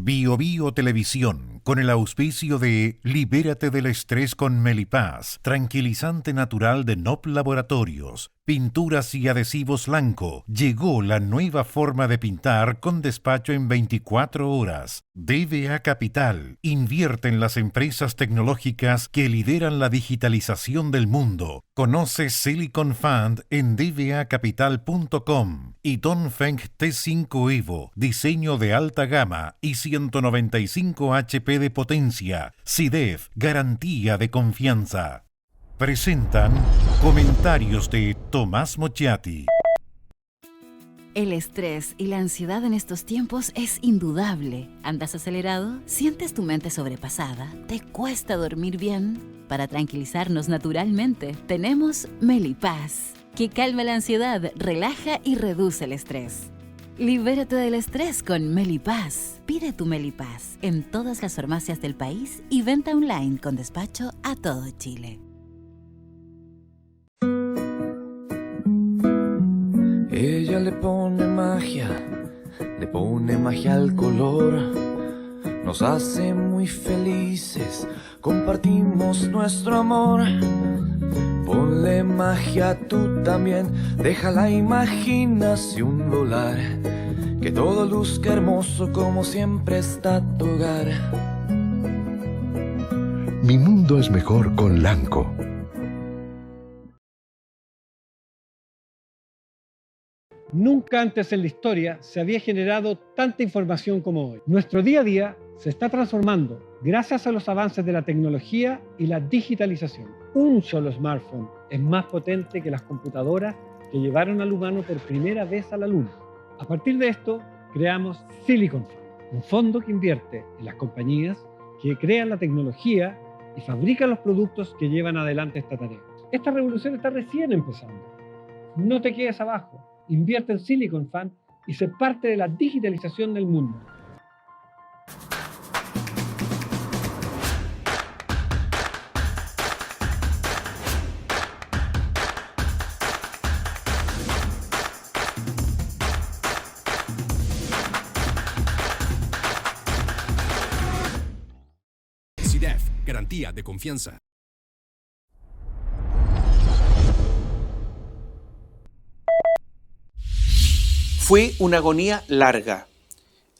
Bio Bio Televisión, con el auspicio de Libérate del estrés con Melipaz, tranquilizante natural de NOP Laboratorios, pinturas y adhesivos Lanco. Llegó la nueva forma de pintar con despacho en 24 horas. DBA Capital invierte en las empresas tecnológicas que lideran la digitalización del mundo. Conoce Silicon Fund en dbacapital.com y Dongfeng T5 Evo, diseño de alta gama y 195 HP de potencia. SIDEF, garantía de confianza. Presentan comentarios de Tomás Mochiati. El estrés y la ansiedad en estos tiempos es indudable. ¿Andas acelerado? ¿Sientes tu mente sobrepasada? ¿Te cuesta dormir bien? Para tranquilizarnos naturalmente, tenemos Melipaz, que calma la ansiedad, relaja y reduce el estrés. Libérate del estrés con Melipaz. Pide tu Melipaz en todas las farmacias del país y venta online con despacho a todo Chile. Ella le pone magia al color. Nos hace muy felices, compartimos nuestro amor. Ponle magia tú también, deja la imaginación volar. Que todo luzca hermoso como siempre está tu hogar. Mi mundo es mejor con Lanco. Nunca antes en la historia se había generado tanta información como hoy. Nuestro día a día se está transformando gracias a los avances de la tecnología y la digitalización. Un solo smartphone es más potente que las computadoras que llevaron al humano por primera vez a la Luna. A partir de esto, creamos Silicon Fund, un fondo que invierte en las compañías que crean la tecnología y fabrican los productos que llevan adelante esta tarea. Esta revolución está recién empezando. No te quedes abajo. Invierte en Silicon Fund y sé parte de la digitalización del mundo. SIDEF, garantía de confianza. Fue una agonía larga.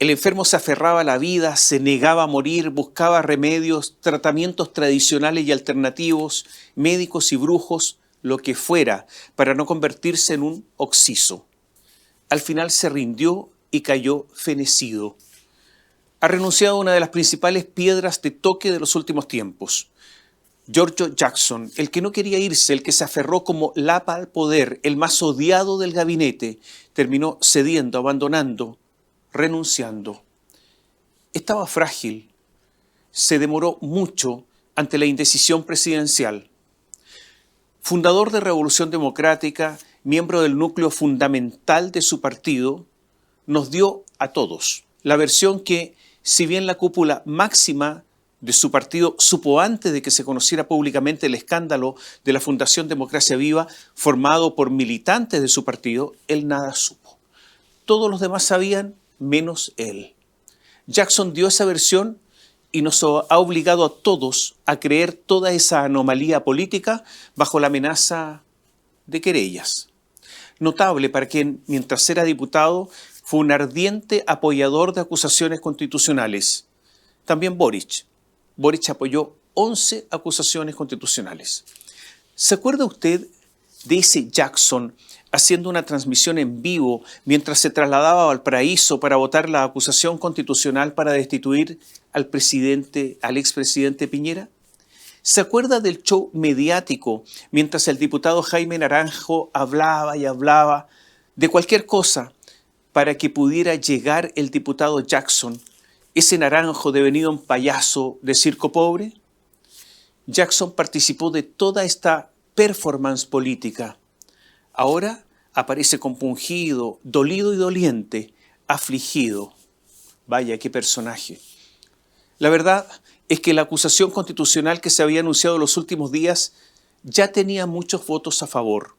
El enfermo se aferraba a la vida, se negaba a morir, buscaba remedios, tratamientos tradicionales y alternativos, médicos y brujos, lo que fuera, para no convertirse en un occiso. Al final se rindió y cayó fenecido. Ha renunciado a una de las principales piedras de toque de los últimos tiempos. George Jackson, el que no quería irse, el que se aferró como lapa al poder, el más odiado del gabinete, terminó cediendo, abandonando, renunciando. Estaba frágil, se demoró mucho ante la indecisión presidencial. Fundador de Revolución Democrática, miembro del núcleo fundamental de su partido, nos dio a todos la versión que, si bien la cúpula máxima de su partido supo antes de que se conociera públicamente el escándalo de la Fundación Democracia Viva, formado por militantes de su partido, él nada supo. Todos los demás sabían, menos él. Jackson dio esa versión y nos ha obligado a todos a creer toda esa anomalía política bajo la amenaza de querellas. Notable para quien, mientras era diputado, fue un ardiente apoyador de acusaciones constitucionales. También Boric apoyó 11 acusaciones constitucionales. ¿Se acuerda usted de ese Jackson haciendo una transmisión en vivo mientras se trasladaba a Valparaíso para votar la acusación constitucional para destituir al expresidente Piñera? ¿Se acuerda del show mediático mientras el diputado Jaime Naranjo hablaba y hablaba de cualquier cosa para que pudiera llegar el diputado Jackson, ese naranjo devenido en payaso de circo pobre? Jackson participó de toda esta performance política. Ahora aparece compungido, dolido y doliente, afligido. Vaya, qué personaje. La verdad es que la acusación constitucional que se había anunciado en los últimos días ya tenía muchos votos a favor.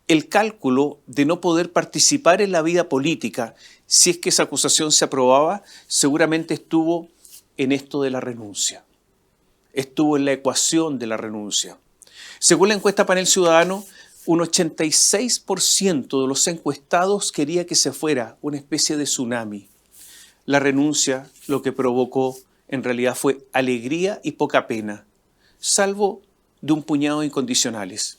el cálculo de no poder participar en la vida política, si es que esa acusación se aprobaba, seguramente estuvo en esto de la renuncia. Estuvo en la ecuación de la renuncia. Según la encuesta Panel Ciudadano, un 86% de los encuestados quería que se fuera una especie de tsunami. La renuncia lo que provocó en realidad fue alegría y poca pena, salvo de un puñado de incondicionales.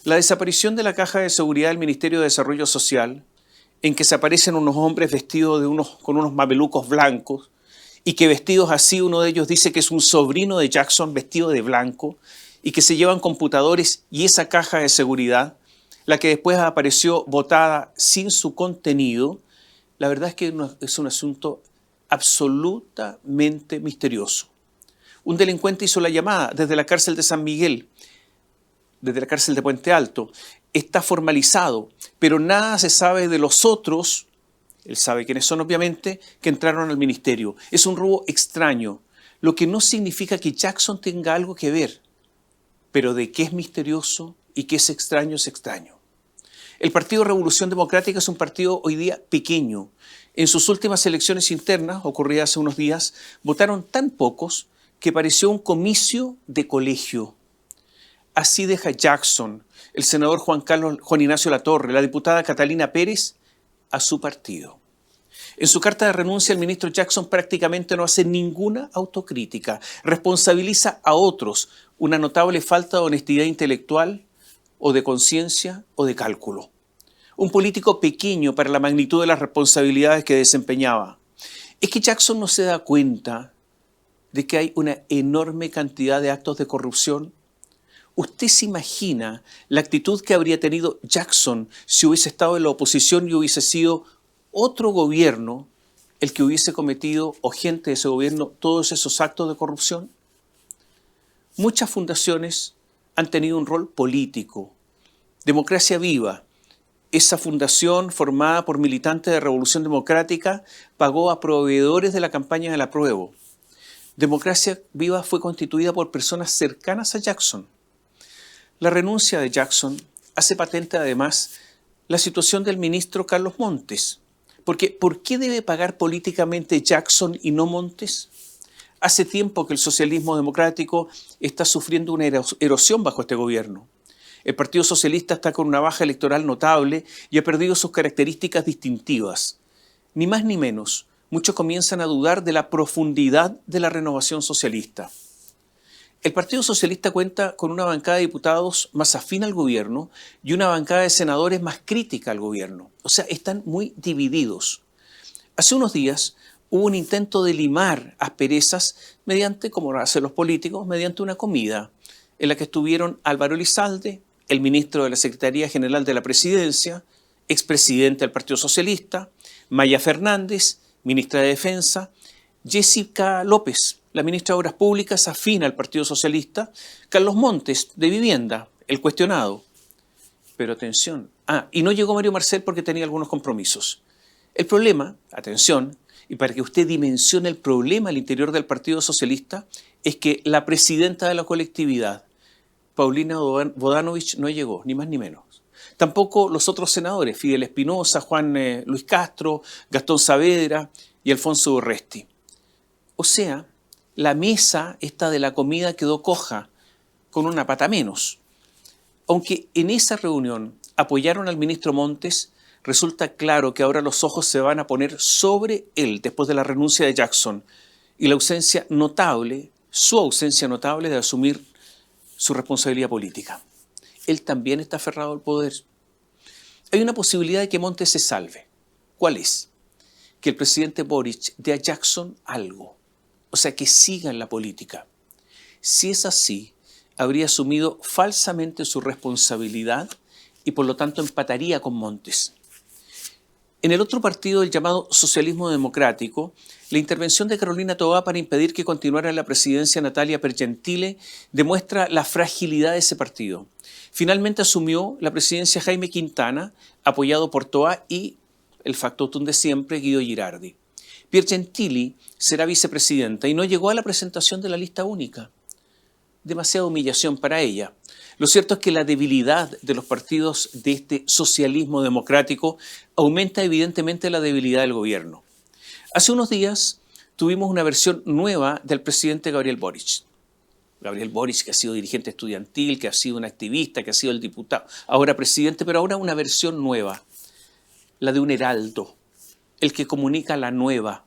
La desaparición de la caja de seguridad del Ministerio de Desarrollo Social, en que se aparecen unos hombres vestidos con unos mamelucos blancos, y que vestidos así uno de ellos dice que es un sobrino de Jackson vestido de blanco, y que se llevan computadores y esa caja de seguridad, la que después apareció botada sin su contenido, la verdad es que es un asunto absolutamente misterioso. Un delincuente hizo la llamada desde la cárcel de San Miguel, desde la cárcel de Puente Alto. Está formalizado, pero nada se sabe de los otros, él sabe quiénes son obviamente, que entraron al ministerio. Es un robo extraño, lo que no significa que Jackson tenga algo que ver, pero de qué es misterioso y qué es extraño es extraño. El Partido Revolución Democrática es un partido hoy día pequeño. En sus últimas elecciones internas, ocurridas hace unos días, votaron tan pocos que pareció un comicio de colegio. Así deja Jackson, el senador Juan Ignacio Latorre, la diputada Catalina Pérez, a su partido. En su carta de renuncia, el ministro Jackson prácticamente no hace ninguna autocrítica, responsabiliza a otros una notable falta de honestidad intelectual o de conciencia o de cálculo. Un político pequeño para la magnitud de las responsabilidades que desempeñaba. Es que Jackson no se da cuenta de que hay una enorme cantidad de actos de corrupción. ¿Usted se imagina la actitud que habría tenido Jackson si hubiese estado en la oposición y hubiese sido otro gobierno el que hubiese cometido, o gente de ese gobierno, todos esos actos de corrupción? Muchas fundaciones han tenido un rol político. Democracia Viva, esa fundación formada por militantes de Revolución Democrática, pagó a proveedores de la campaña del apruebo. Democracia Viva fue constituida por personas cercanas a Jackson. La renuncia de Jackson hace patente además la situación del ministro Carlos Montes. Porque, ¿por qué debe pagar políticamente Jackson y no Montes? Hace tiempo que el socialismo democrático está sufriendo una erosión bajo este gobierno. El Partido Socialista está con una baja electoral notable y ha perdido sus características distintivas. Ni más ni menos, muchos comienzan a dudar de la profundidad de la renovación socialista. El Partido Socialista cuenta con una bancada de diputados más afín al gobierno y una bancada de senadores más crítica al gobierno. O sea, están muy divididos. Hace unos días hubo un intento de limar asperezas mediante, como lo hacen los políticos, mediante una comida en la que estuvieron Álvaro Elizalde, el ministro de la Secretaría General de la Presidencia, expresidente del Partido Socialista, Maya Fernández, ministra de Defensa, Jessica López, la ministra de Obras Públicas, afín al Partido Socialista, Carlos Montes, de Vivienda, el cuestionado. Pero atención, y no llegó Mario Marcel porque tenía algunos compromisos. El problema, atención, y para que usted dimensione el problema al interior del Partido Socialista, es que la presidenta de la colectividad, Paulina Bodanovich, no llegó, ni más ni menos. Tampoco los otros senadores, Fidel Espinosa, Juan Luis Castro, Gastón Saavedra y Alfonso Urresti. O sea, la mesa esta de la comida quedó coja, con una pata menos. Aunque en esa reunión apoyaron al ministro Montes, resulta claro que ahora los ojos se van a poner sobre él después de la renuncia de Jackson y su ausencia notable de asumir su responsabilidad política. Él también está aferrado al poder. Hay una posibilidad de que Montes se salve. ¿Cuál es? Que el presidente Boric dé a Jackson algo. O sea, que siga en la política. Si es así, habría asumido falsamente su responsabilidad y por lo tanto empataría con Montes. En el otro partido, el llamado Socialismo Democrático, la intervención de Carolina Toá para impedir que continuara en la presidencia Natalia Pergentile demuestra la fragilidad de ese partido. Finalmente asumió la presidencia Jaime Quintana, apoyado por Toá y el factotum de siempre, Guido Girardi. Pergentili será vicepresidenta y no llegó a la presentación de la lista única. demasiada humillación para ella. Lo cierto es que la debilidad de los partidos de este socialismo democrático aumenta evidentemente la debilidad del gobierno. Hace unos días tuvimos una versión nueva del presidente Gabriel Boric. Gabriel Boric, que ha sido dirigente estudiantil, que ha sido un activista, que ha sido el diputado, ahora presidente, pero ahora una versión nueva, la de un heraldo, el que comunica la nueva.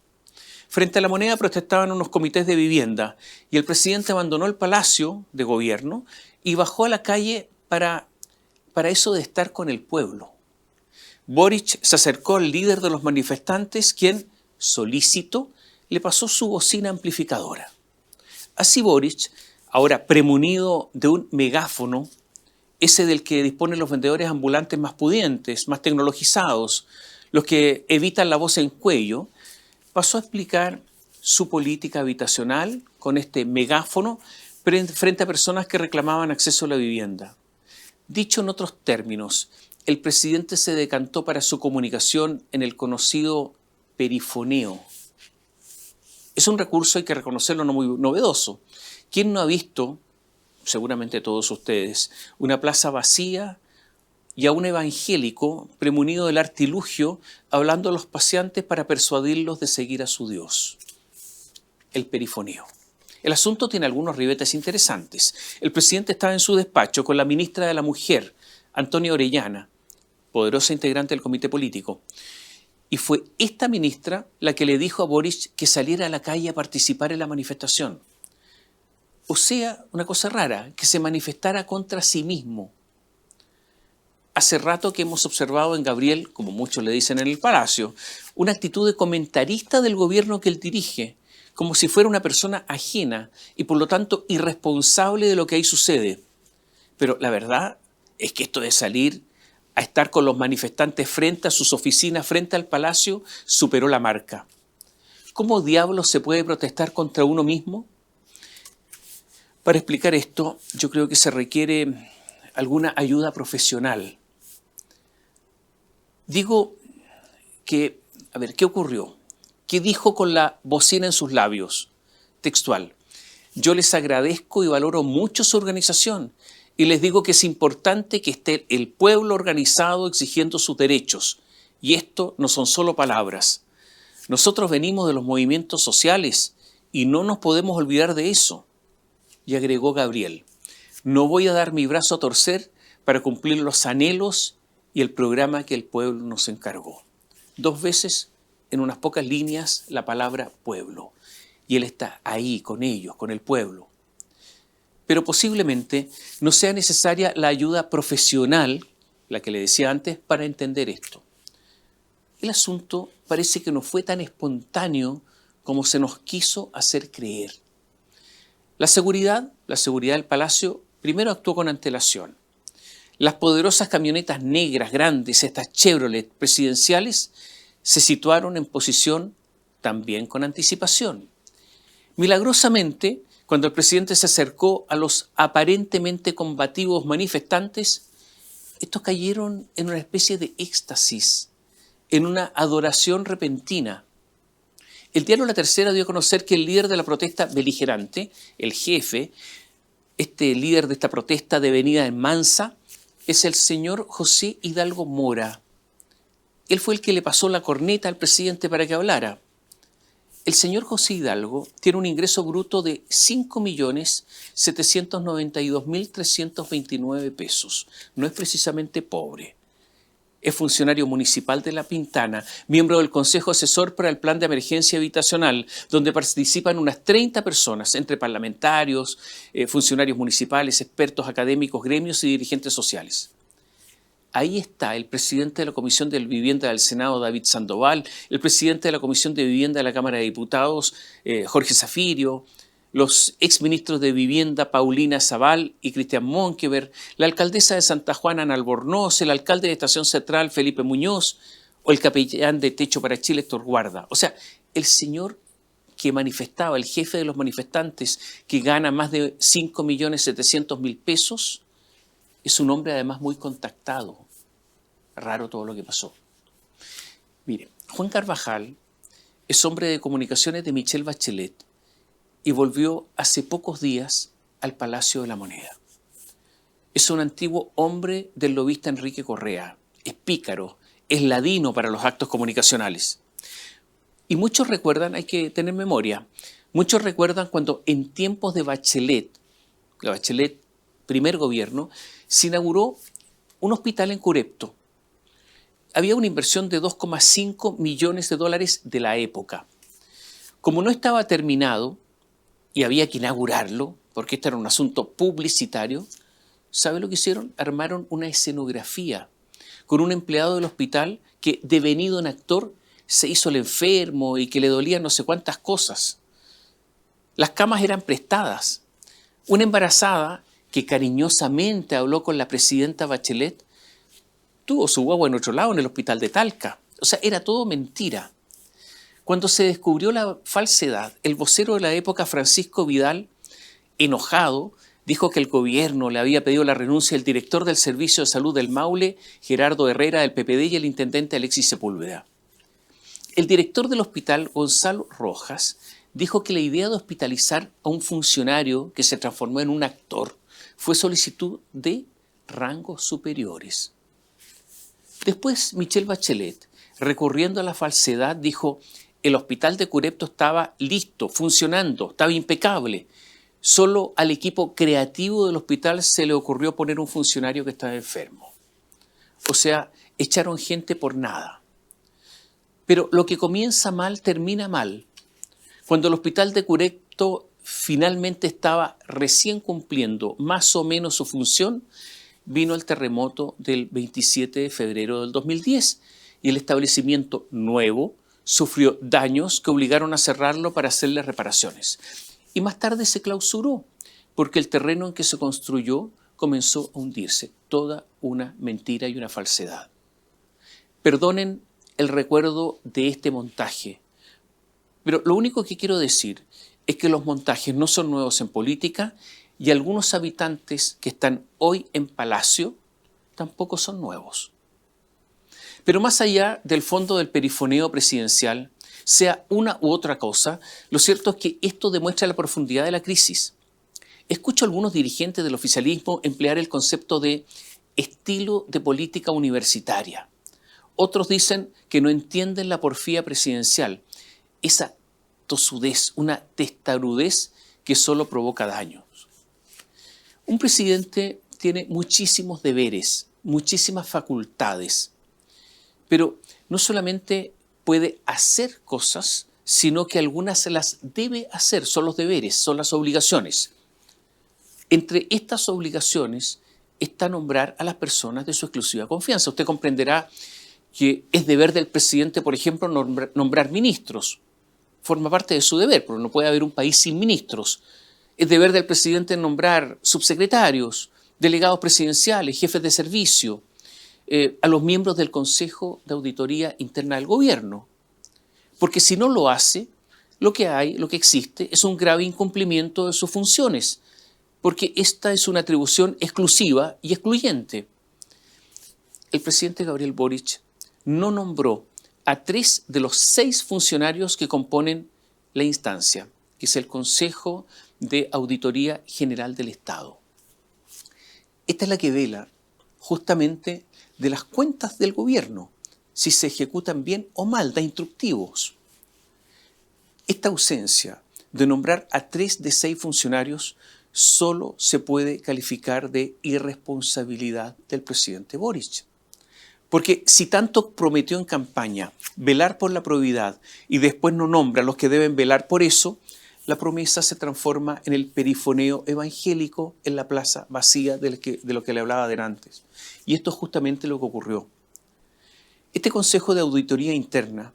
Frente a la Moneda protestaban unos comités de vivienda y el presidente abandonó el palacio de gobierno y bajó a la calle para eso de estar con el pueblo. Boric se acercó al líder de los manifestantes, quien, solícito, le pasó su bocina amplificadora. Así Boric, ahora premunido de un megáfono, ese del que disponen los vendedores ambulantes más pudientes, más tecnologizados, los que evitan la voz en cuello, pasó a explicar su política habitacional con este megáfono frente a personas que reclamaban acceso a la vivienda. Dicho en otros términos, el presidente se decantó para su comunicación en el conocido perifoneo. Es un recurso, hay que reconocerlo, no muy novedoso. ¿Quién no ha visto, seguramente todos ustedes, una plaza vacía y a un evangélico premunido del artilugio hablando a los paseantes para persuadirlos de seguir a su Dios? El perifoneo. El asunto tiene algunos ribetes interesantes. El presidente estaba en su despacho con la ministra de la Mujer, Antonia Orellana, poderosa integrante del comité político. Y fue esta ministra la que le dijo a Boric que saliera a la calle a participar en la manifestación. O sea, una cosa rara, que se manifestara contra sí mismo. Hace rato que hemos observado en Gabriel, como muchos le dicen en el Palacio, una actitud de comentarista del gobierno que él dirige, como si fuera una persona ajena y por lo tanto irresponsable de lo que ahí sucede. Pero la verdad es que esto de salir a estar con los manifestantes frente a sus oficinas, frente al Palacio, superó la marca. ¿Cómo diablos se puede protestar contra uno mismo? Para explicar esto, yo creo que se requiere alguna ayuda profesional. Digo que, a ver, ¿qué ocurrió? ¿Qué dijo con la bocina en sus labios? Textual. Yo les agradezco y valoro mucho su organización y les digo que es importante que esté el pueblo organizado exigiendo sus derechos. Y esto no son solo palabras. Nosotros venimos de los movimientos sociales y no nos podemos olvidar de eso. Y agregó Gabriel, no voy a dar mi brazo a torcer para cumplir los anhelos y el programa que el pueblo nos encargó. 2 veces, en unas pocas líneas, la palabra pueblo. Y él está ahí con ellos, con el pueblo. Pero posiblemente no sea necesaria la ayuda profesional, la que le decía antes, para entender esto. El asunto parece que no fue tan espontáneo como se nos quiso hacer creer. La seguridad del Palacio, primero actuó con antelación. Las poderosas camionetas negras grandes, estas Chevrolet presidenciales, se situaron en posición también con anticipación. Milagrosamente, cuando el presidente se acercó a los aparentemente combativos manifestantes, estos cayeron en una especie de éxtasis, en una adoración repentina. El diario La Tercera dio a conocer que el líder de la protesta beligerante, el jefe, este líder de esta protesta devenida en mansa, es el señor José Hidalgo Mora. Él fue el que le pasó la corneta al presidente para que hablara. El señor José Hidalgo tiene un ingreso bruto de 5.792.329 pesos. No es precisamente pobre. Es funcionario municipal de La Pintana, miembro del Consejo Asesor para el Plan de Emergencia Habitacional, donde participan unas 30 personas, entre parlamentarios, funcionarios municipales, expertos académicos, gremios y dirigentes sociales. Ahí está el presidente de la Comisión de Vivienda del Senado, David Sandoval, el presidente de la Comisión de Vivienda de la Cámara de Diputados, Jorge Zafirio, los exministros de Vivienda, Paulina Zabal y Cristian Monkever, la alcaldesa de Santa Juana, Ana Albornoz, el alcalde de Estación Central, Felipe Muñoz, o el capellán de Techo para Chile, Héctor Guarda. O sea, el señor que manifestaba, el jefe de los manifestantes, que gana más de 5.700.000 pesos, es un hombre además muy contactado. Raro todo lo que pasó. Mire, Juan Carvajal es hombre de comunicaciones de Michelle Bachelet y volvió hace pocos días al Palacio de la Moneda. Es un antiguo hombre del lobista Enrique Correa. Es pícaro, es ladino para los actos comunicacionales. Y muchos recuerdan, hay que tener memoria, muchos recuerdan cuando en tiempos de Bachelet, la Bachelet primer gobierno, se inauguró un hospital en Curepto. Había una inversión de 2,5 millones de dólares de la época. Como no estaba terminado y había que inaugurarlo, porque este era un asunto publicitario, ¿sabe lo que hicieron? Armaron una escenografía con un empleado del hospital que, devenido en actor, se hizo el enfermo y que le dolían no sé cuántas cosas. Las camas eran prestadas. Una embarazada que cariñosamente habló con la presidenta Bachelet tuvo su guagua en otro lado, en el hospital de Talca. O sea, era todo mentira. Cuando se descubrió la falsedad, el vocero de la época, Francisco Vidal, enojado, dijo que el gobierno le había pedido la renuncia al director del Servicio de Salud del Maule, Gerardo Herrera, del PPD, y el intendente Alexis Sepúlveda. El director del hospital, Gonzalo Rojas, dijo que la idea de hospitalizar a un funcionario que se transformó en un actor fue solicitud de rangos superiores. Después, Michelle Bachelet, recurriendo a la falsedad, dijo: el hospital de Curepto estaba listo, funcionando, estaba impecable. Solo al equipo creativo del hospital se le ocurrió poner un funcionario que estaba enfermo. O sea, echaron gente por nada. Pero lo que comienza mal, termina mal. Cuando el hospital de Curepto finalmente estaba recién cumpliendo más o menos su función, vino el terremoto del 27 de febrero del 2010 y el establecimiento nuevo sufrió daños que obligaron a cerrarlo para hacerle reparaciones. Y más tarde se clausuró porque el terreno en que se construyó comenzó a hundirse. Toda una mentira y una falsedad. Perdonen el recuerdo de este montaje, pero lo único que quiero decir es que los montajes no son nuevos en política y algunos habitantes que están hoy en Palacio tampoco son nuevos. Pero más allá del fondo del perifoneo presidencial, sea una u otra cosa, lo cierto es que esto demuestra la profundidad de la crisis. Escucho a algunos dirigentes del oficialismo emplear el concepto de estilo de política universitaria. Otros dicen que no entienden la porfía presidencial, esa tosudez, una testarudez que solo provoca daños. Un presidente tiene muchísimos deberes, muchísimas facultades, pero no solamente puede hacer cosas, sino que algunas se las debe hacer, son los deberes, son las obligaciones. Entre estas obligaciones está nombrar a las personas de su exclusiva confianza. Usted comprenderá que es deber del presidente, por ejemplo, nombrar ministros. Forma parte de su deber, pero no puede haber un país sin ministros. Es deber del presidente nombrar subsecretarios, delegados presidenciales, jefes de servicio, a los miembros del Consejo de Auditoría Interna del Gobierno. Porque si no lo hace, lo que existe es un grave incumplimiento de sus funciones, porque esta es una atribución exclusiva y excluyente. El presidente Gabriel Boric no nombró a 3 de los 6 funcionarios que componen la instancia, que es el Consejo de Auditoría General del Estado. Esta es la que vela justamente de las cuentas del gobierno, si se ejecutan bien o mal, da instructivos. Esta ausencia de nombrar a 3 de 6 funcionarios solo se puede calificar de irresponsabilidad del presidente Boric. Porque si tanto prometió en campaña velar por la probidad y después no nombra a los que deben velar por eso, la promesa se transforma en el perifoneo evangélico en la plaza vacía de lo que le hablaba de antes. Y esto es justamente lo que ocurrió. Este Consejo de Auditoría Interna,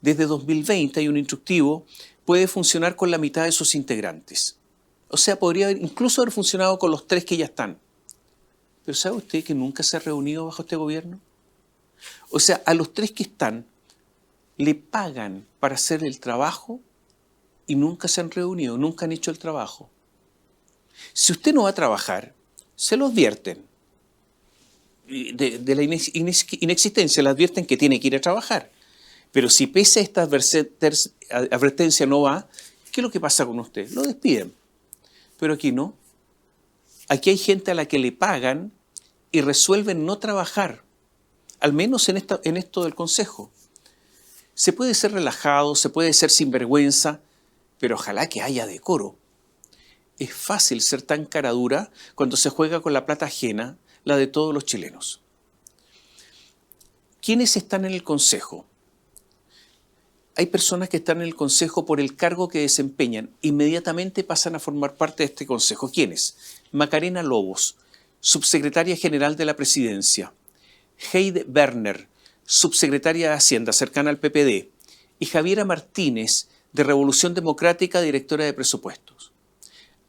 desde 2020 hay un instructivo, puede funcionar con la mitad de sus integrantes. O sea, podría incluso haber funcionado con los 3 que ya están. Pero ¿sabe usted que nunca se ha reunido bajo este gobierno? O sea, a los 3 que están le pagan para hacer el trabajo y nunca se han reunido, nunca han hecho el trabajo. Si usted no va a trabajar, se lo advierten. De la inexistencia, le advierten que tiene que ir a trabajar. Pero si pese a esta advertencia no va, ¿qué es lo que pasa con usted? Lo despiden. Pero aquí no. Aquí hay gente a la que le pagan y resuelven no trabajar, al menos en esto del consejo. Se puede ser relajado, se puede ser sinvergüenza, pero ojalá que haya decoro. Es fácil ser tan cara dura cuando se juega con la plata ajena, la de todos los chilenos. ¿Quiénes están en el consejo? Hay personas que están en el consejo por el cargo que desempeñan. Inmediatamente pasan a formar parte de este consejo. ¿Quiénes? Macarena Lobos, subsecretaria general de la presidencia. Heide Werner, subsecretaria de Hacienda, cercana al PPD. Y Javiera Martínez, de Revolución Democrática, directora de presupuestos.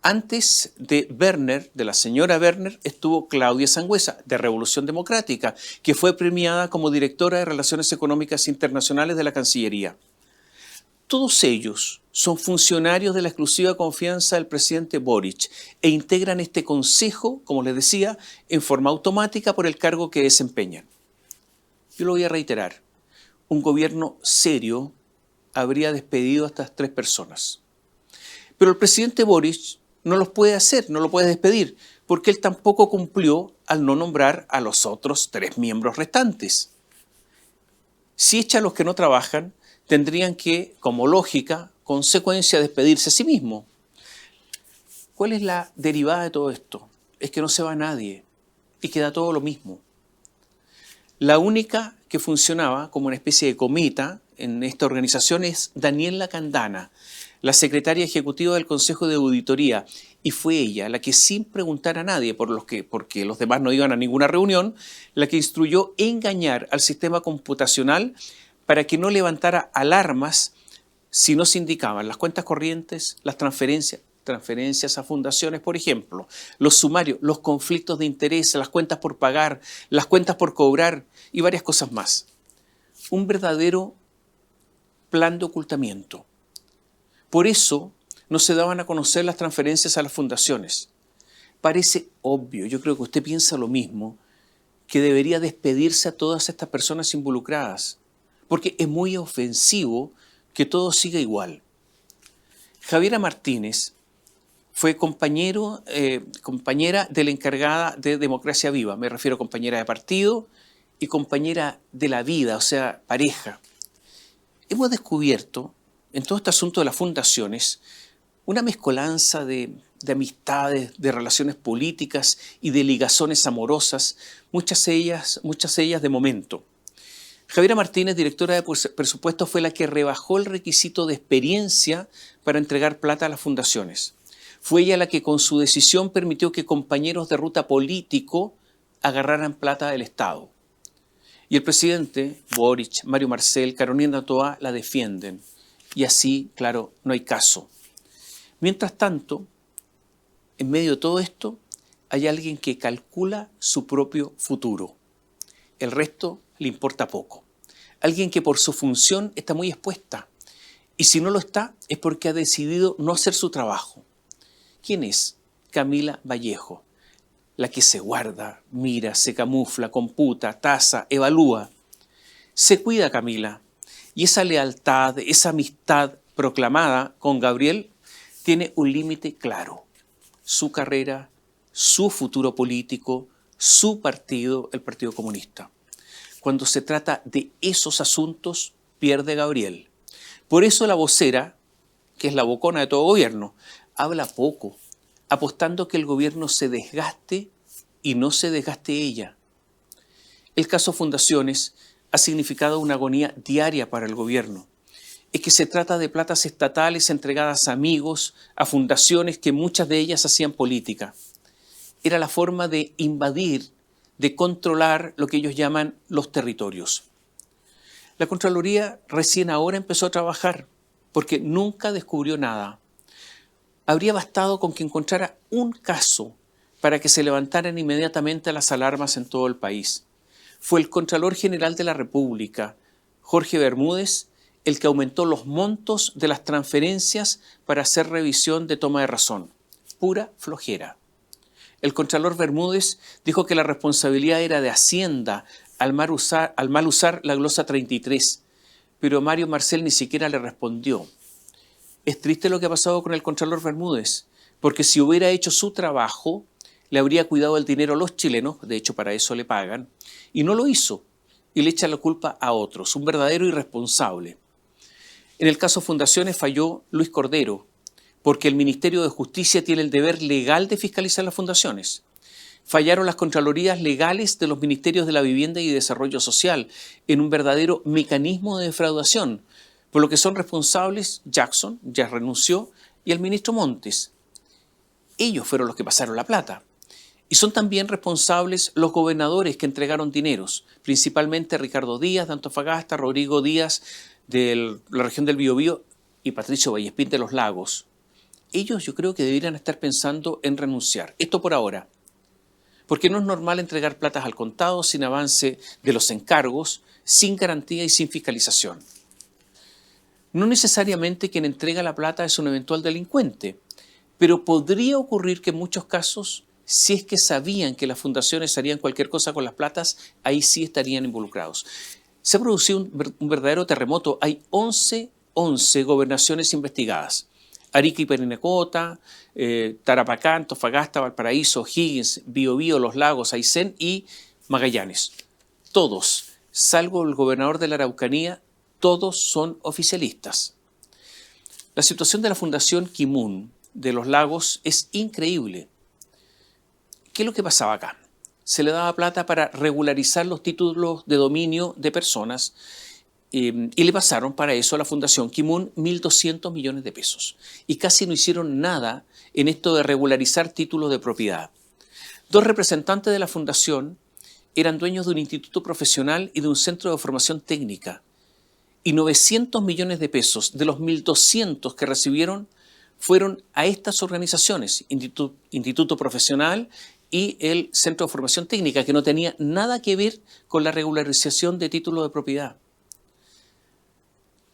Antes de Werner, de la señora Werner, estuvo Claudia Sangüesa, de Revolución Democrática, que fue premiada como directora de Relaciones Económicas Internacionales de la Cancillería. Todos ellos son funcionarios de la exclusiva confianza del presidente Boric e integran este consejo, como les decía, en forma automática por el cargo que desempeñan. Yo lo voy a reiterar. Un gobierno serio habría despedido a estas 3 personas. Pero el presidente Boric no los puede hacer, no lo puede despedir, porque él tampoco cumplió al no nombrar a los otros 3 miembros restantes. Si echa a los que no trabajan, tendrían que, como lógica, consecuencia, despedirse a sí mismo. ¿Cuál es la derivada de todo esto? Es que no se va nadie y queda todo lo mismo. La única que funcionaba como una especie de cometa en esta organización es Daniela Candana, la secretaria ejecutiva del Consejo de Auditoría, y fue ella la que, sin preguntar a nadie, porque los demás no iban a ninguna reunión, la que instruyó engañar al sistema computacional para que no levantara alarmas si no se indicaban las cuentas corrientes, las transferencias a fundaciones, por ejemplo, los sumarios, los conflictos de interés, las cuentas por pagar, las cuentas por cobrar y varias cosas más. Un verdadero plan de ocultamiento. Por eso no se daban a conocer las transferencias a las fundaciones. Parece obvio, yo creo que usted piensa lo mismo, que debería despedirse a todas estas personas involucradas, porque es muy ofensivo que todo siga igual. Javiera Martínez fue compañera de la encargada de Democracia Viva, me refiero a compañera de partido y compañera de la vida, o sea, pareja. Hemos descubierto en todo este asunto de las fundaciones una mezcolanza de amistades, de relaciones políticas y de ligazones amorosas, muchas de ellas de momento. Javiera Martínez, directora de presupuesto, fue la que rebajó el requisito de experiencia para entregar plata a las fundaciones. Fue ella la que con su decisión permitió que compañeros de ruta político agarraran plata del Estado. Y el presidente, Boric, Mario Marcel, Carolina Toá la defienden. Y así, claro, no hay caso. Mientras tanto, en medio de todo esto, hay alguien que calcula su propio futuro. El resto le importa poco. Alguien que por su función está muy expuesta. Y si no lo está, es porque ha decidido no hacer su trabajo. ¿Quién es? Camila Vallejo. La que se guarda, mira, se camufla, computa, tasa, evalúa. Se cuida Camila. Y esa lealtad, esa amistad proclamada con Gabriel tiene un límite claro. Su carrera, su futuro político, su partido, el Partido Comunista. Cuando se trata de esos asuntos, pierde Gabriel. Por eso la vocera, que es la bocona de todo gobierno, habla poco, apostando que el gobierno se desgaste y no se desgaste ella. El caso Fundaciones ha significado una agonía diaria para el gobierno. Es que se trata de platas estatales entregadas a amigos, a fundaciones que muchas de ellas hacían política. Era la forma de invadir, de controlar lo que ellos llaman los territorios. La Contraloría recién ahora empezó a trabajar porque nunca descubrió nada. Habría bastado con que encontrara un caso para que se levantaran inmediatamente las alarmas en todo el país. Fue el Contralor General de la República, Jorge Bermúdez, el que aumentó los montos de las transferencias para hacer revisión de toma de razón. Pura flojera. El Contralor Bermúdez dijo que la responsabilidad era de Hacienda al mal usar la glosa 33, pero Mario Marcel ni siquiera le respondió. Es triste lo que ha pasado con el Contralor Bermúdez, porque si hubiera hecho su trabajo, le habría cuidado el dinero a los chilenos, de hecho para eso le pagan, y no lo hizo, y le echa la culpa a otros, un verdadero irresponsable. En el caso Fundaciones falló Luis Cordero, porque el Ministerio de Justicia tiene el deber legal de fiscalizar las fundaciones. Fallaron las contralorías legales de los Ministerios de la Vivienda y Desarrollo Social en un verdadero mecanismo de defraudación, por lo que son responsables Jackson, ya renunció, y el ministro Montes. Ellos fueron los que pasaron la plata. Y son también responsables los gobernadores que entregaron dineros, principalmente Ricardo Díaz de Antofagasta, Rodrigo Díaz de la región del Biobío y Patricio Vallespín de los Lagos. Ellos yo creo que deberían estar pensando en renunciar. Esto por ahora. Porque no es normal entregar platas al contado sin avance de los encargos, sin garantía y sin fiscalización. No necesariamente quien entrega la plata es un eventual delincuente, pero podría ocurrir que en muchos casos, si es que sabían que las fundaciones harían cualquier cosa con las platas, ahí sí estarían involucrados. Se ha producido un verdadero terremoto. Hay 11 gobernaciones investigadas. Arica y Parinacota, Tarapacá, Antofagasta, Valparaíso, Higgins, Biobío, Los Lagos, Aysén y Magallanes. Todos, salvo el gobernador de la Araucanía, todos son oficialistas. La situación de la Fundación Kimun de Los Lagos es increíble. ¿Qué es lo que pasaba acá? Se le daba plata para regularizar los títulos de dominio de personas y le pasaron para eso a la Fundación Kimun 1.200 millones de pesos. Y casi no hicieron nada en esto de regularizar títulos de propiedad. 2 representantes de la Fundación eran dueños de un instituto profesional y de un centro de formación técnica. Y 900 millones de pesos de los 1.200 que recibieron fueron a estas organizaciones, Instituto Profesional y el Centro de Formación Técnica, que no tenía nada que ver con la regularización de títulos de propiedad.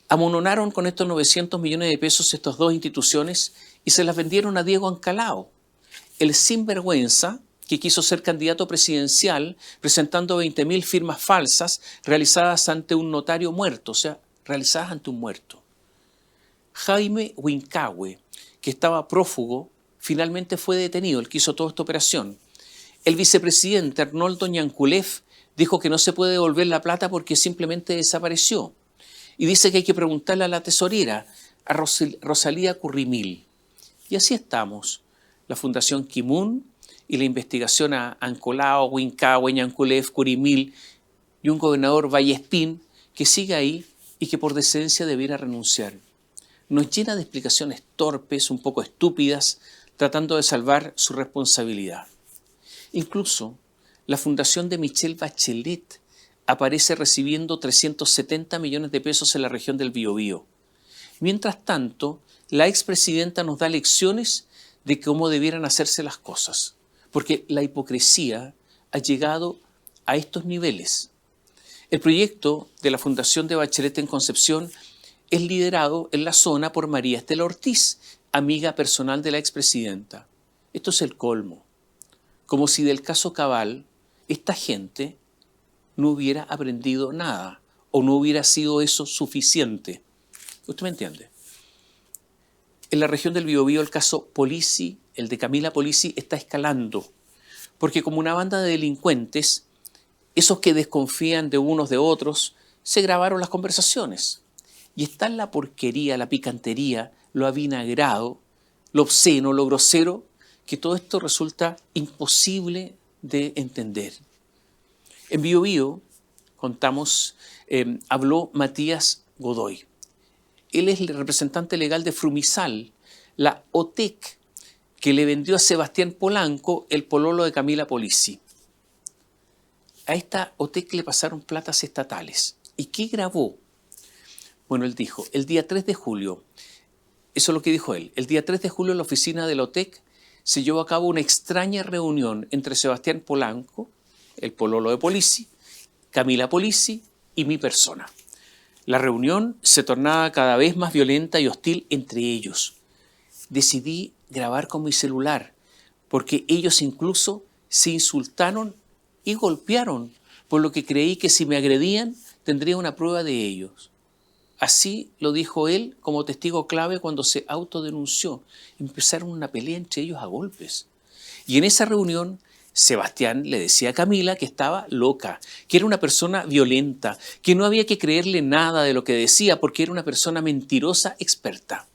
Amononaron con estos 900 millones de pesos estas 2 instituciones y se las vendieron a Diego Ancalao, el sinvergüenza que quiso ser candidato presidencial presentando 20.000 firmas falsas realizadas ante un notario muerto, o sea, realizadas ante un muerto. Jaime Huincahue, que estaba prófugo, finalmente fue detenido, el que hizo toda esta operación. El vicepresidente Arnoldo Ñanculef dijo que no se puede devolver la plata porque simplemente desapareció. Y dice que hay que preguntarle a la tesorera, a Rosalía Currimil. Y así estamos. La Fundación Kimun y la investigación a Ancalao, Huincahue, Ñanculef, Currimil y un gobernador Vallespín que sigue ahí y que por decencia debiera renunciar. Nos llena de explicaciones torpes, un poco estúpidas, tratando de salvar su responsabilidad. Incluso la fundación de Michelle Bachelet aparece recibiendo 370 millones de pesos en la región del Biobío. Mientras tanto, la expresidenta nos da lecciones de cómo debieran hacerse las cosas, porque la hipocresía ha llegado a estos niveles. El proyecto de la Fundación de Bachelet en Concepción es liderado en la zona por María Estela Ortiz, amiga personal de la expresidenta. Esto es el colmo. Como si del caso Cabal esta gente no hubiera aprendido nada o no hubiera sido eso suficiente. ¿Usted me entiende? En la región del Biobío el caso Polisi, el de Camila Polisi, está escalando, porque como una banda de delincuentes, esos que desconfían de unos de otros, se grabaron las conversaciones. Y está la porquería, la picantería, lo avinagrado, lo obsceno, lo grosero, que todo esto resulta imposible de entender. En Biobío, contamos, habló Matías Godoy. Él es el representante legal de Frumisal, la OTEC, que le vendió a Sebastián Polanco el pololo de Camila Polisi. A esta OTEC le pasaron platas estatales. ¿Y qué grabó? Bueno, él dijo, el día 3 de julio, eso es lo que dijo él, el día 3 de julio en la oficina de la OTEC se llevó a cabo una extraña reunión entre Sebastián Polanco, el pololo de Polisi, Camila Polisi y mi persona. La reunión se tornaba cada vez más violenta y hostil entre ellos. Decidí grabar con mi celular, porque ellos incluso se insultaron y golpearon, por lo que creí que si me agredían tendría una prueba de ellos. Así lo dijo él como testigo clave cuando se autodenunció. Empezaron una pelea entre ellos a golpes. Y en esa reunión, Sebastián le decía a Camila que estaba loca, que era una persona violenta, que no había que creerle nada de lo que decía porque era una persona mentirosa experta.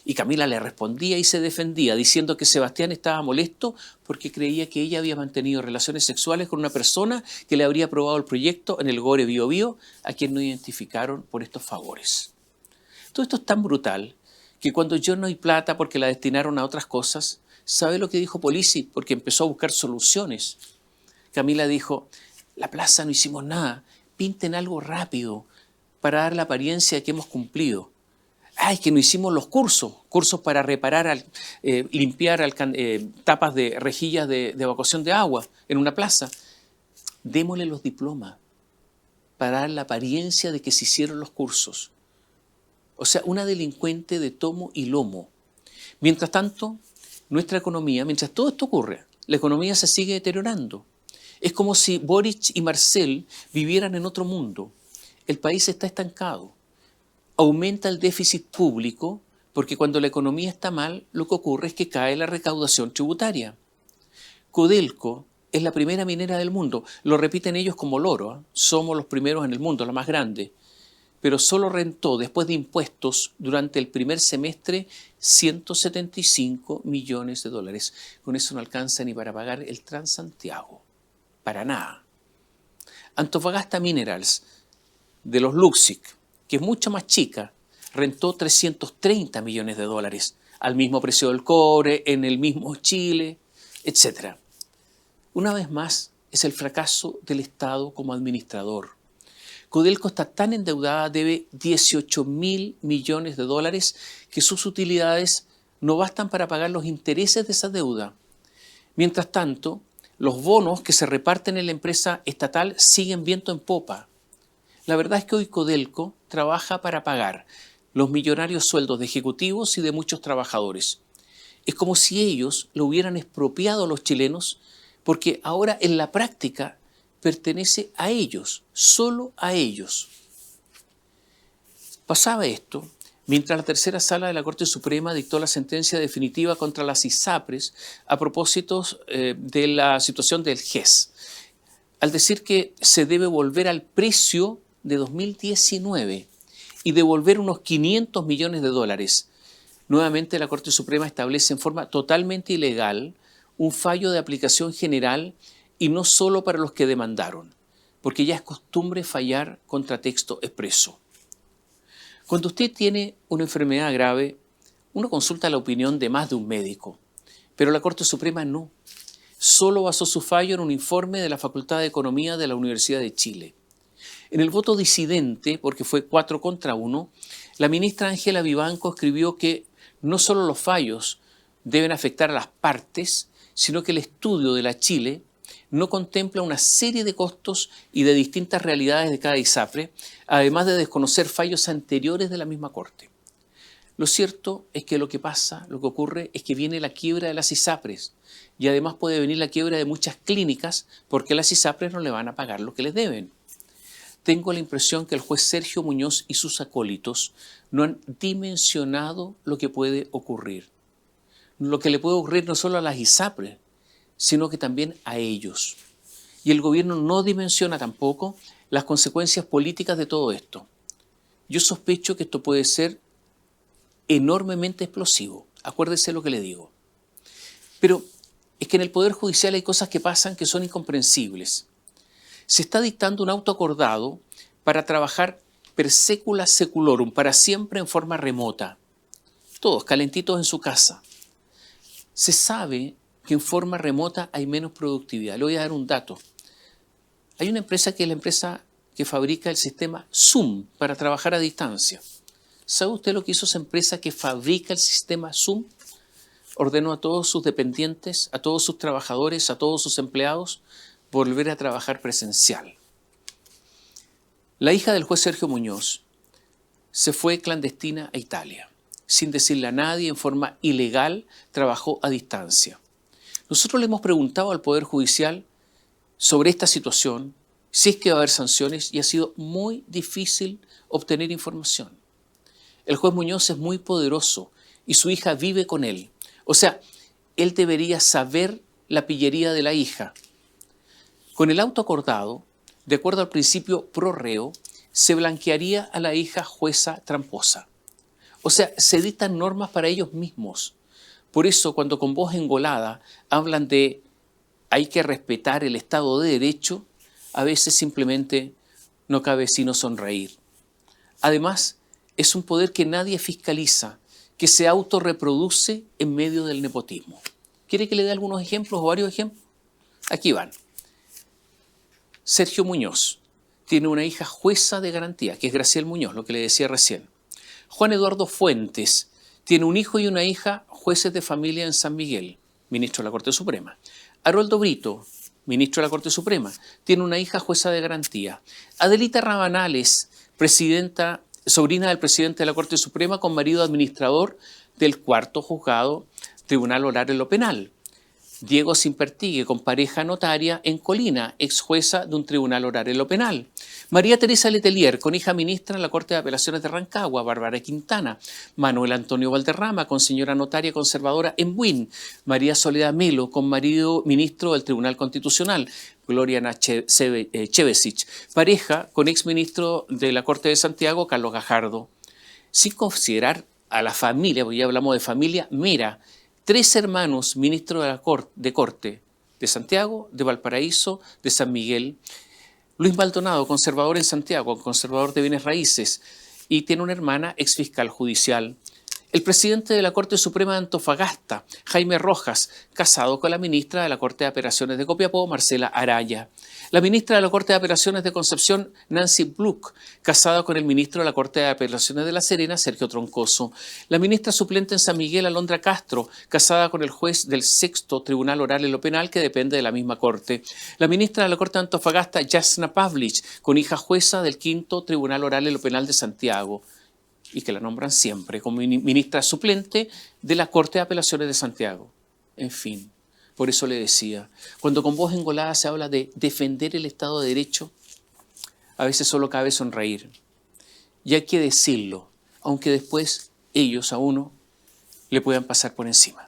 Y Camila le respondía y se defendía diciendo que Sebastián estaba molesto porque creía que ella había mantenido relaciones sexuales con una persona que le habría aprobado el proyecto en el Gore Bio Bio, a quien no identificaron por estos favores. Todo esto es tan brutal que cuando yo no hay plata porque la destinaron a otras cosas, ¿sabe lo que dijo Polisi? Porque empezó a buscar soluciones. Camila dijo, la plaza no hicimos nada, pinten algo rápido para dar la apariencia de que hemos cumplido. Ay, que no hicimos los cursos para reparar, limpiar tapas de rejillas de evacuación de agua en una plaza. Démosle los diplomas para dar la apariencia de que se hicieron los cursos. O sea, una delincuente de tomo y lomo. Mientras tanto, nuestra economía, mientras todo esto ocurre, la economía se sigue deteriorando. Es como si Boric y Marcel vivieran en otro mundo. El país está estancado. Aumenta el déficit público porque cuando la economía está mal, lo que ocurre es que cae la recaudación tributaria. Codelco es la primera minera del mundo. Lo repiten ellos como loro, ¿eh? Somos los primeros en el mundo, la más grande. Pero solo rentó, después de impuestos, durante el primer semestre, 175 millones de dólares. Con eso no alcanza ni para pagar el Transantiago. Para nada. Antofagasta Minerals, de los Luxic, que es mucho más chica, rentó 330 millones de dólares, al mismo precio del cobre, en el mismo Chile, etc. Una vez más, es el fracaso del Estado como administrador. Codelco está tan endeudada, debe 18.000 millones de dólares, que sus utilidades no bastan para pagar los intereses de esa deuda. Mientras tanto, los bonos que se reparten en la empresa estatal siguen viento en popa. La verdad es que hoy Codelco trabaja para pagar los millonarios sueldos de ejecutivos y de muchos trabajadores. Es como si ellos lo hubieran expropiado a los chilenos, porque ahora en la práctica pertenece a ellos, solo a ellos. Pasaba esto mientras la tercera sala de la Corte Suprema dictó la sentencia definitiva contra las ISAPRES a propósito de la situación del GES, al decir que se debe volver al precio de 2019 y devolver unos 500 millones de dólares. Nuevamente la Corte Suprema establece en forma totalmente ilegal un fallo de aplicación general y no solo para los que demandaron, porque ya es costumbre fallar contra texto expreso. Cuando usted tiene una enfermedad grave, uno consulta la opinión de más de un médico, pero la Corte Suprema no. Solo basó su fallo en un informe de la Facultad de Economía de la Universidad de Chile. En el voto disidente, porque fue 4-1, la ministra Ángela Vivanco escribió que no solo los fallos deben afectar a las partes, sino que el estudio de la Chile no contempla una serie de costos y de distintas realidades de cada ISAPRE, además de desconocer fallos anteriores de la misma Corte. Lo cierto es que lo que ocurre es que viene la quiebra de las ISAPRES y además puede venir la quiebra de muchas clínicas porque las ISAPRES no le van a pagar lo que les deben. Tengo la impresión que el juez Sergio Muñoz y sus acólitos no han dimensionado lo que puede ocurrir. Lo que le puede ocurrir no solo a las ISAPRES, sino que también a ellos. Y el gobierno no dimensiona tampoco las consecuencias políticas de todo esto. Yo sospecho que esto puede ser enormemente explosivo. Acuérdese lo que le digo. Pero es que en el Poder Judicial hay cosas que pasan que son incomprensibles. Se está dictando un auto acordado para trabajar per secula seculorum, para siempre en forma remota. Todos calentitos en su casa. Se sabe que en forma remota hay menos productividad. Le voy a dar un dato. Hay una empresa que es la empresa que fabrica el sistema Zoom para trabajar a distancia. ¿Sabe usted lo que hizo esa empresa que fabrica el sistema Zoom? Ordenó a todos sus dependientes, a todos sus trabajadores, a todos sus empleados, volver a trabajar presencial. La hija del juez Sergio Muñoz se fue clandestina a Italia. Sin decirle a nadie, en forma ilegal, trabajó a distancia. Nosotros le hemos preguntado al Poder Judicial sobre esta situación, si es que va a haber sanciones, y ha sido muy difícil obtener información. El juez Muñoz es muy poderoso y su hija vive con él. O sea, él debería saber la pillería de la hija. Con el auto acordado, de acuerdo al principio pro reo, se blanquearía a la hija jueza tramposa. O sea, se dictan normas para ellos mismos. Por eso, cuando con voz engolada hablan de hay que respetar el Estado de Derecho, a veces simplemente no cabe sino sonreír. Además, es un poder que nadie fiscaliza, que se autorreproduce en medio del nepotismo. ¿Quiere que le dé algunos ejemplos o varios ejemplos? Aquí van. Sergio Muñoz tiene una hija jueza de garantía, que es Graciela Muñoz, lo que le decía recién. Juan Eduardo Fuentes tiene un hijo y una hija jueces de familia en San Miguel, ministro de la Corte Suprema. Haroldo Brito, ministro de la Corte Suprema, tiene una hija jueza de garantía. Adelita Rabanales, sobrina del presidente de la Corte Suprema, con marido administrador del cuarto juzgado Tribunal Oral en lo Penal. Diego Simpertigue, con pareja notaria en Colina, ex jueza de un tribunal oral en lo penal. María Teresa Letelier, con hija ministra en la Corte de Apelaciones de Rancagua. Bárbara Quintana. Manuel Antonio Valderrama, con señora notaria conservadora en Buin. María Soledad Melo, con marido ministro del Tribunal Constitucional. Gloria Chevesich, pareja con ex ministro de la Corte de Santiago, Carlos Gajardo. Sin considerar a la familia, porque ya hablamos de familia, mera, 3 hermanos ministros de Corte de Santiago, de Valparaíso, de San Miguel. Luis Maldonado, conservador en Santiago, conservador de bienes raíces, y tiene una hermana ex fiscal judicial. El presidente de la Corte Suprema de Antofagasta, Jaime Rojas, casado con la ministra de la Corte de Apelaciones de Copiapó, Marcela Araya. La ministra de la Corte de Apelaciones de Concepción, Nancy Bluck, casada con el ministro de la Corte de Apelaciones de La Serena, Sergio Troncoso. La ministra suplente en San Miguel, Alondra Castro, casada con el juez del 6º Tribunal Oral en lo Penal, que depende de la misma Corte. La ministra de la Corte de Antofagasta, Jasna Pavlich, con hija jueza del 5º Tribunal Oral en lo Penal de Santiago, y que la nombran siempre como ministra suplente de la Corte de Apelaciones de Santiago. En fin, por eso le decía, cuando con voz engolada se habla de defender el Estado de Derecho, a veces solo cabe sonreír. Y hay que decirlo, aunque después ellos a uno le puedan pasar por encima.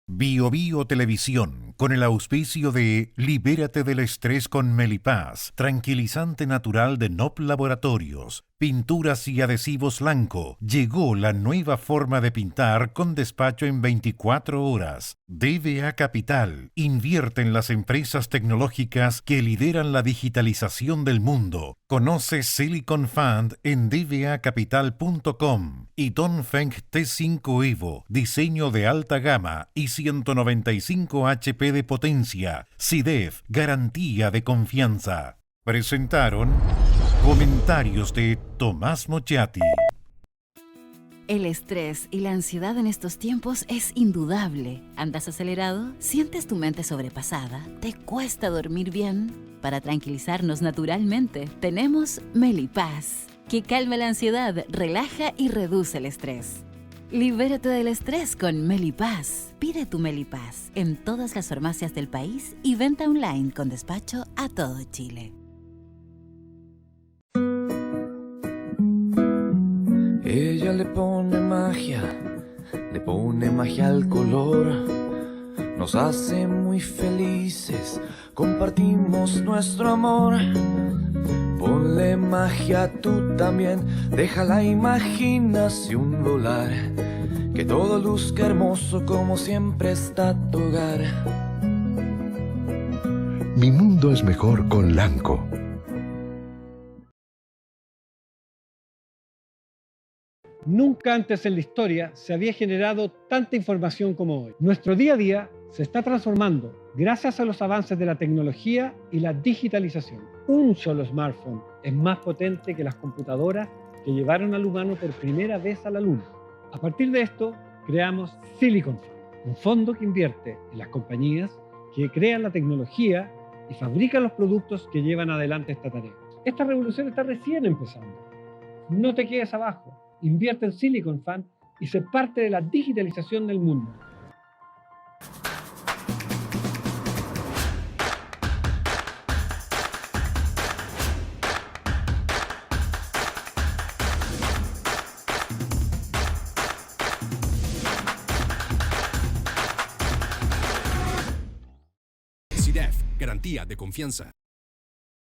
Bio Bio Televisión, con el auspicio de Libérate del estrés con Melipaz, tranquilizante natural de NOP Laboratorios, pinturas y adhesivos Lanco. Llegó la nueva forma de pintar con despacho en 24 horas. DBA Capital invierte en las empresas tecnológicas que lideran la digitalización del mundo. Conoce Silicon Fund en dbacapital.com y Dongfeng T5 Evo, diseño de alta gama y 195 HP de potencia. SIDEF, garantía de confianza. Presentaron comentarios de Tomás Mochati. El estrés y la ansiedad en estos tiempos es indudable. ¿Andas acelerado? ¿Sientes tu mente sobrepasada? ¿Te cuesta dormir bien? Para tranquilizarnos naturalmente, tenemos Melipaz, que calma la ansiedad, relaja y reduce el estrés. Libérate del estrés con Melipaz. Pide tu Melipaz en todas las farmacias del país y venta online con despacho a todo Chile. Ella le pone magia al color. Nos hace muy felices, compartimos nuestro amor. Ponle magia tú también, deja la imaginación volar. Que todo luzca hermoso como siempre está tu hogar. Mi mundo es mejor con Lanco. Nunca antes en la historia se había generado tanta información como hoy. Nuestro día a día se está transformando gracias a los avances de la tecnología y la digitalización. Un solo smartphone es más potente que las computadoras que llevaron al humano por primera vez a la Luna. A partir de esto, creamos Silicon Fund, un fondo que invierte en las compañías que crean la tecnología y fabrican los productos que llevan adelante esta tarea. Esta revolución está recién empezando. No te quedes abajo. Invierte en Silicon Fund y sé parte de la digitalización del mundo. garantía de confianza.